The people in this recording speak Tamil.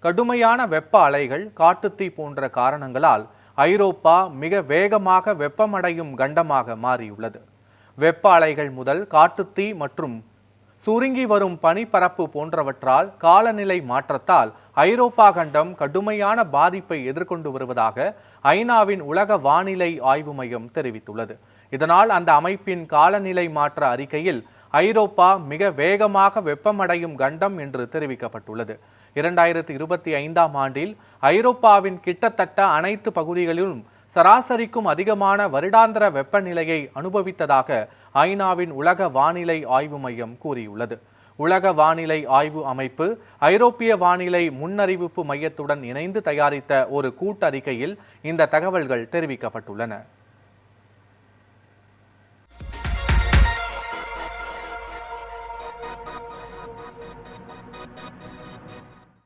கடுமையான வெப்ப அலைகள், காட்டுத்தீ போன்ற காரணங்களால் ஐரோப்பா மிக வேகமாக வெப்பமடையும் கண்டமாக மாறியுள்ளது. வெப்ப அலைகள் முதல் காட்டுத்தீ மற்றும் சுருங்கி வரும் பனிப்பரப்பு போன்றவற்றால் காலநிலை மாற்றத்தால் ஐரோப்பா கண்டம் கடுமையான பாதிப்பை எதிர்கொண்டு வருவதாக ஐநாவின் உலக வானிலை ஆய்வு மையம் தெரிவித்துள்ளது. இதனால் அந்த அமைப்பின் காலநிலை மாற்ற அறிக்கையில் ஐரோப்பா மிக வேகமாக வெப்பமடையும் கண்டம் என்று தெரிவிக்கப்பட்டுள்ளது. 2025ஆம் ஆண்டில் ஐரோப்பாவின் கிட்டத்தட்ட அனைத்து பகுதிகளிலும் சராசரிக்கும் அதிகமான வருடாந்திர வெப்பநிலையை அனுபவித்ததாக ஐநாவின் உலக வானிலை ஆய்வு மையம் கூறியுள்ளது. உலக வானிலை ஆய்வு அமைப்பு ஐரோப்பிய வானிலை முன்னறிவிப்பு மையத்துடன் இணைந்து தயாரித்த ஒரு கூட்டறிக்கையில் இந்த தகவல்கள் தெரிவிக்கப்பட்டுள்ளன.